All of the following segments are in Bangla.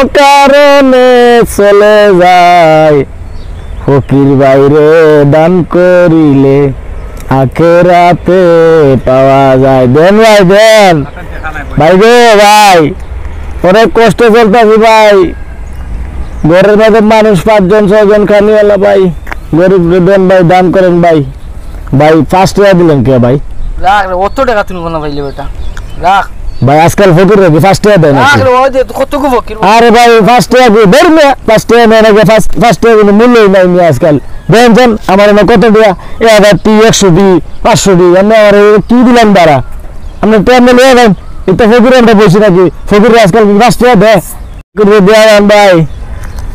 অকারণে চলে যায় ফকির বাইরে দান করিলে আখেরাতে পাওয়া যায়। দেন ভাই দেন ভাই গো ভাই, অনেক কষ্ট চলতেছি ভাই, ঘরের মধ্যে মানুষ 5 জন 6 জন খানিওয়ালা ভাই, গরিব দেন ভাই, দান করেন ভাই। ভাই 5 টাকা দিলেন কে ভাই? রাখ অত টাকা তুলবো না ভাই, বেটা রাখ ভাই, আজকাল ফকির রে 5 টাকা দেন কত গো ফকির? আরে ভাই 5 টাকা কি ধরুন, 5 টাকা নেন আগে, 5 টাকা কোনো মূল্যই নাই নি আজকাল। দেন দেন আমার না কত টাকা, 1000 টি 100 টি 500 টি, আমি আর কি দিলাম দাঁড়া, আপনি টাইম নিয়ে দেন। এটা ফকির আমরা বসে নাকি, ফকির আজকাল 5 টাকা দেয়, ফকির দেন ভাই,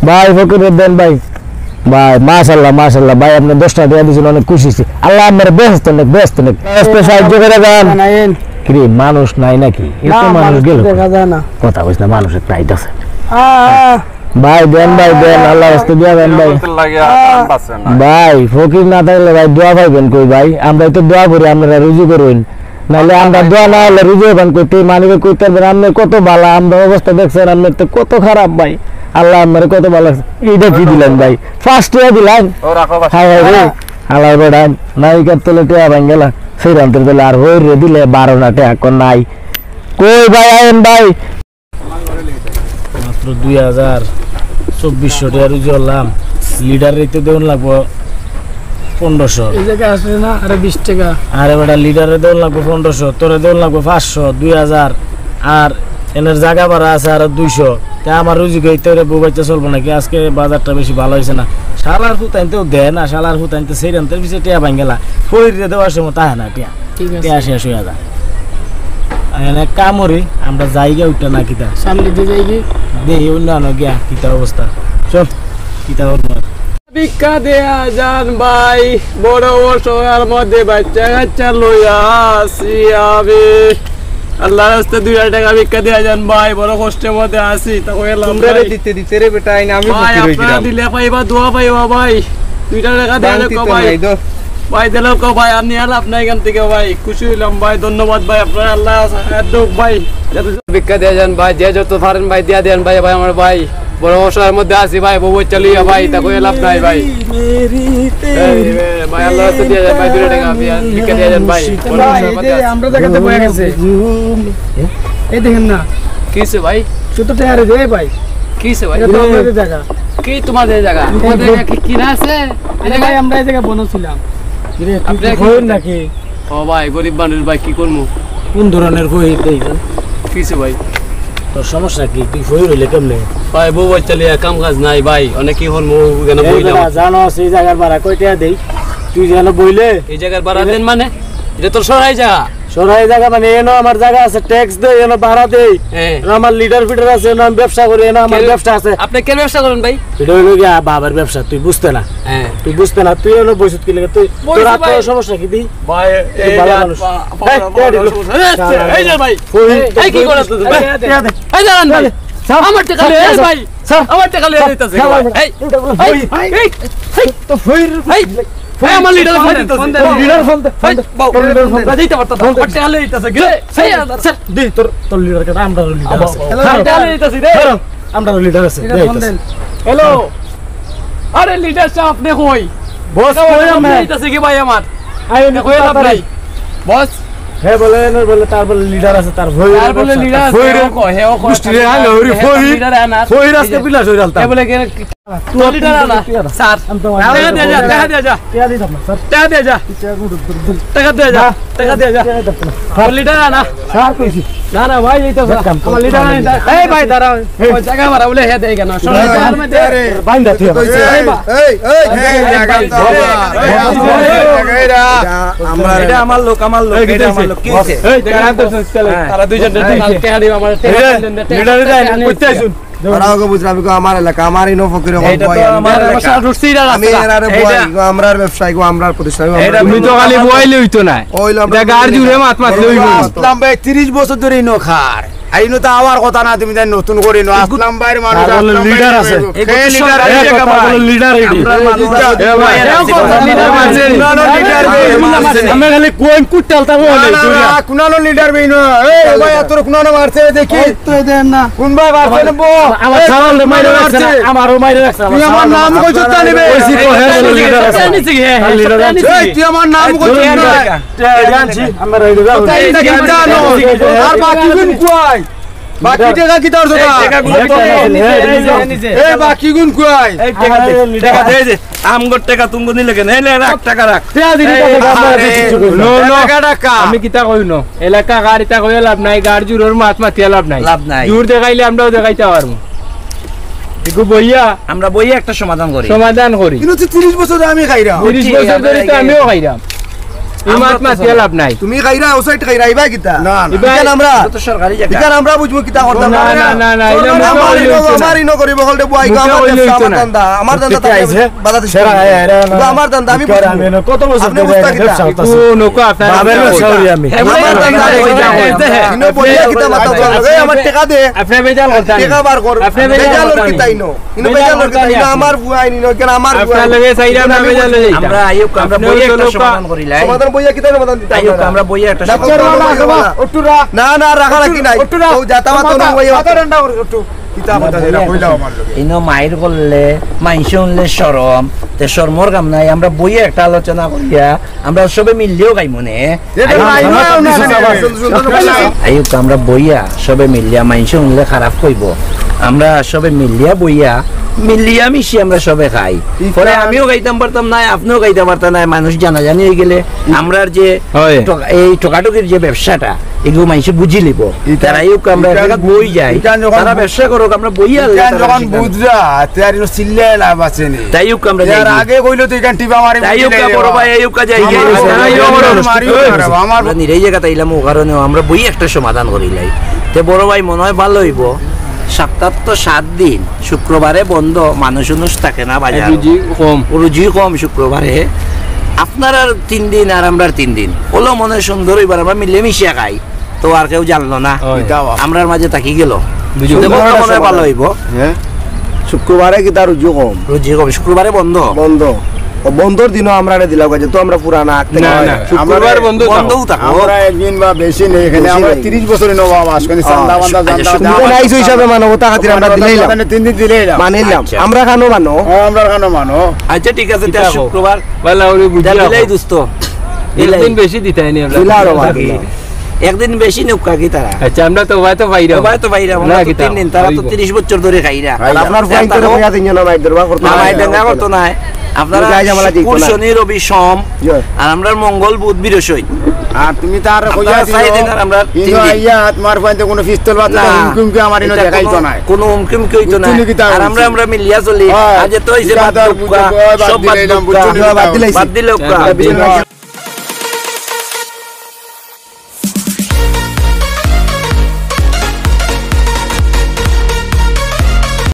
ভাই ফকির দেন ভাই। ভাই মাশাআল্লাহ মাশাআল্লাহ ভাই, আপনি 10 টাকা দিয়ে দিয়েছেন, অনেক খুশি হয়েছি। আল্লাহ আমার ব্যস্ত নেক সাহায্য করে দেন। কি মানুষ নাই নাকি? এত মানুষ গেল দেখা যায় না, কথা বলছ না, মানুষের প্রাইড আছে ভাই। দেন ভাই দেন, আল্লাহ রাস্তা দিয়া দেন ভাই। ভাই ফকির না থাকলে ভাই দোয়া পাইবেন কই ভাই? আমরা তো দোয়া করি, আপনারা রুজু করুন, নাহলে আমরা দোয়া না হলে রুজু হবেন কইতে মানিবে কইতে পারবেন। আপনি কত ভালো, আমরা অবস্থা দেখছেন, আপনার তো কত খারাপ ভাই। আল্লাহ আমার কত ভালো, এইটা কি দিলেন ভাই? 5 টাকা দিলেন, হাই হাই রে আল্লাহ বড়ান নাইকার তলে টেয়া ভাঙ গেলা, সেই রান্তের বেলা আর হই রে দিলে 12 না টাকা কোন নাই কই ভাই? আইন ভাই মাত্র 2024 টাকা রুজি হলাম, লিডার রেতে দেউন লাগবো 1500, এই জায়গা আসে না আরে 20 টাকা। আরে বেটা লিডারে দেউন লাগবো 1500, তোরে দেউন লাগবো 500, 2000, আর এনের জায়গা ভাড়া আছে আর 200। তা আমার রুজি গইতে বউ বাচ্চা চলবো নাকি? আজকে বাজারটা বেশি ভালো হয়েছে না, শালার হুতাইনতেও দেয় না, শালার হুতাইনতে সেই রান্তের পিছিয়ে টিয়া ভাঙ গেলা, ফরিরে দেওয়ার সময় তাহে না টিয়া টিয়া শেষ হয়ে যায়। কামড়ি আমরা যাইগা উঠটা না কিতা সামনে দিয়ে যাইগি দেখি অন্য গিয়া কিতা অবস্থা, চল কিতা ভিক্ষা দেয়া যান ভাই, বড় অসহায়ের মধ্যে বাচ্চা কাচ্চা লইয়া আসি আমি, আল্লাহর রাস্তায় 2 টাকা ভিক্ষা দেয়া যান ভাই, বড় কষ্টের মধ্যে আছি। তা কইলাম তোমরা দিতে দিতে রে বেটা, আমি ভাই আপনারা দিলে পাইবা, দোয়া পাইবা ভাই, 2 টাকা দেয়া যাক ভাই, ভাই দিলে কো ভাই, আপনি আলাপ নাই এখান থেকে ভাই, খুশি হইলাম ভাই, ধন্যবাদ ভাই আপনার, আল্লাহ দোক ভাই, ভিক্ষা দেয়া যান ভাই, যে যত পারেন ভাই দিয়া দেন ভাই, ভাই আমার ভাই বড় অসহায়ের মধ্যে আছি ভাই, বউ চালিয়া ভাই, তা কই লাভ নাই ভাই, ভাই আল্লাহ রাস্তায় দিয়া যান ভাই, 2 টাকা ভিক্ষা দেয়া যান ভাই। আমরা জায়গাতে বয়ে গেছে, এই দেখেন না কিছে ভাই, কত টাকা রে ভাই, কিছে ভাই? তোমাদের জায়গা কি? তোমাদের জায়গা? তোমাদের জায়গা কি কিনা আছে? এই ভাই আমরা এই জায়গা বনছিলাম, আপনি কই নাকি? ও ভাই গরিব মানুষ ভাই, কি করব? কোন ধরনের কই দেইছেন? কিছে ভাই? তোর সমস্যা কি? তুই ফই রইলে কেমনে ভাই? বউ চালিয়া কাম কাজ নাই ভাই, অনেক কি হল, মু কেন বইলাম জানো সেই জায়গার ভাড়া কয় টাকা দেই? তুই যেন বইলে এই জায়গার ভাড়া দেন মানে? এটা তোর সরাই জায়গা, সরাই জায়গা মানে এনো আমার জায়গা আছে, ট্যাক্স দেই, এনো ভাড়া দেই, আমার লিডার ফিডার আছে, এনো আমি ব্যবসা করি, এনো আমার ব্যবসা আছে। আপনি কেন ব্যবসা করেন ভাই? এটা হইলো গিয়া বাবার ব্যবসা, তুই বুঝতে না, তুই বুঝতে না, তুই এনো বসত কি লাগে? তুই তোর আপনার সমস্যা কি? দি ভাই এই ভালো মানুষ, এই যে ভাই এই কি করছ তুই? এই জান ভাই আমার টাকা লয়ে ভাই, আমার টাকা লয়ে দিতেছে এই এই তো ফইর ভাই, ভাই আমার লিডার ফোন দে, লিডার ফোন দে, তোর লিডার ফোন দে, দিতে পারতা, আমার টাকা লয়ে দিতেছে কি? সেই স্যার দি তোর লিডার কে, আমরা লিডার আছে, টাকা লয়ে দিতেছি রে, আমরা লিডার আছে, ফোন দেন। হ্যালো, আরে লিডার সাহেব আপনি কই? বস কই? আমি দিতেছি কি ভাই আমার, আইনে কই লাভ নাই বস, হে বলে না বলে, তার বলে লিডার আছে, তার ভই আর বলে লিডার আছে, হেও কয় মুষ্টিরে আলো রে, ফই লিডার আনা, ফই রাস্তা বিলাস হই রালতা, এ বলে কে তুই লিডার আনা স্যার, টাকা দে যা, টাকা দে যা, টাকা দি দাও স্যার, টাকা দে যা, টাকা দে যা, টাকা দে যা, তুই লিডার আনা স্যার কইছি না না ভাই, এই তো আমার লিডার আনা, এই ভাই দাঁড়াও, ওই জায়গা মারা বলে হে দেই কেন সরাই জায়গার মধ্যে বাইন্দা তুই আমরা এটা আমার লোক, আমার লোক, এটা আমার লোক, কি হইছে? এই টাকা তো চলে, তারা দুইজন টাকা দিবা, আমার লিডারে যাই কইতে আইছুন, ওরাও বুঝরা, আমি আমার এলাকা, আমার ইনো ফকির হল বয়, আমার বাসা রুসি দাঁড়া আমি এরারে বয়, আমরার ব্যবসায়ী গো, আমরার প্রতিষ্ঠান, তুমি তো খালি বইলে হইতো না, ওইলো এটা গার জুড়ে মাত মাত লইব। আসলাম ভাই 30 বছর ধরে ইনো খার, আইনো তো আওয়ার কথা না, তুমি তাই নতুন করে নো আসলাম ভাইয়ের মানুষ, আসলাম লিডার আছে, এই লিডার আছে, লিডার এডি লিডার আমরা খালি কোন কুটালতা বলে কুনানো লিডার বেইনো এই ভাই তোর কুনানো মারছে দেখি তো দেন না কোন ভাই মারছে না বো আমার সালাম মাইরে রাখছে আমারও মাইরে রাখছে তুই আমার নাম কইছ তা নিবে কইছি তো হ্যাঁ লিডার আছে এই তুই আমার নাম কইছ না জানছি আমরা এই দাও আর বাকি গুণ কই বাকি টাকা কি তোর দোকান এই বাকি গুণ কই এই টাকা দে দে আমগর টাকা তুমি নিলে কেন এই রাখ টাকা রাখ আমি কিতা কই ন এলাকা গাড়িটা কই লাভ নাই গাড় জুরোর মাছ মাতিয়া লাভ নাই জুর দেখাইলে আমরাও দেখাইতে পারবো একটু বইয়া আমরা বইয়ে একটা সমাধান করি কিন্তু 30 বছর আমি খাইরা 30 বছর ধরে তো আমিও খাইরাম এই মাছ মাতিয়া লাভ নাই তুমি খাইরা ওসাইড খাইরা ইবা কিতা না ইবান আমরা তো সরকারি জায়গা ইকান আমরা বুঝবো কিতা করতাম না না না না এটা আমারই ন করিব হলতে বুয়াই আমার দান্দা আইছে বাধা দিছে আমার দান্দা আমি কত বছর আপনি বুঝতা কিতা নৌকা আপনার বাবার সরি আমি আমার দান্দা ইনো বইয়া কিতা মাথা চলে আমার টাকা দে আপনি বেজাল করতেন টাকা বার কর আপনি বেজাল কিতা ইনো বেজাল কিতা ইনো আমার বুয়াই নিনো কেন আমার আপনার লগে চাইরা না বেজাল লই যাইতা আমরা আইও আমরা বইয়ে একটা সমাধান করিলাই সমাধান বইয়া কিতা সমাধান দিতা আইও আমরা বইয়ে একটা সমাধান না না রাখা রাখি নাই ও যাতা মাতা না বইয়া মাথা ঠান্ডা করে একটু কিতা কথা যেটা কইলাও আমার লগে ইনো মাইর করলে মাইন শুনলে শরম তে শরমর কাম নাই আমরা বইয়ে একটা আলোচনা করিয়া আমরা সবে মিললেও গাই মনে আইও আমরা বইয়া সবে মিলিয়া মাইন শুনলে খারাপ কইব আমরা সবে মিলিয়া বইয়া মিলিয়া মিশি আমরা সবে খাই পরে আমিও গাইতাম পারতাম না আপনিও গাইতে পারতাম না মানুষ জানাজানি হয়ে গেলে আমরা যে এই টোকাটুকির যে ব্যবসাটা এগুলো মানুষ বুঝি লিব তারাই আমরা একটা বই যাই তারা ব্যবসা করুক আমরা বইয়া যখন বুঝরা তার সিল্লে লাভ আছে নি তাই আমরা যার আগে কইলো তুই কান টিপা মারি তাই বড় ভাই এই যাই আমার নিরেই জায়গা তাইলাম ও কারণে আমরা বই একটা সমাধান করিলাই তে বড় ভাই মনে হয় ভালো হইব সপ্তাহ তো 7 দিন শুক্রবারে বন্ধ মানুষ থাকে না বাজার রুজি কম শুক্রবারে আপনার আর 3 দিন আর আমরা 3 দিন হলো মনে সুন্দর এবার আমরা মিলে মিশিয়া খাই তো আর কেউ জানলো না আমরার মাঝে থাকি গেল মনে ভালো হইব শুক্রবারে কি তার রুজি কম শুক্রবারে বন্ধ বন্ধর দিনও আমরা দিলাম কাজে তো আমরা পুরানা শুক্রবার বন্ধও থাকো আমরা একদিন বা বেশি নেই এখানে আমরা 30 বছরে নবা আসকানি চান্দা বান্দা জানতা নাইস হিসাবে মানবতা খাতির আমরা দিলাম 3 দিন দিলাম মানিলাম আমরা খানো মানো আচ্ছা ঠিক আছে তে শুক্রবার ভালো ওরে বুঝলা দিলাই দোস্ত একদিন বেশি দিতাই নি আমরা দিলারো একদিন বেশি নৌকা কি তারা আচ্ছা আমরা তো বাইরা আমরা 3 দিন তারা তো 30 বছর ধরে খাইরা আপনার ফাইন করে পয়সা দিন না মাইক দরবার করতে না মাইক দাঙ্গা করতে না আপনারা শনি রবি সোম আর আমরা মঙ্গল বুধ বৃহস্পতি আর তুমি তার কইয়া দিন আমরা ইনো আইয়া তোমার ফাইন কোনো পিস্তল বাত হুমকুম কি আমার ইনো দেখাইতো না কোনো হুমকুম কি হইতো না আর আমরা মিলিয়া চলি আজ তো হইছে বাদ সব বাদ দিলে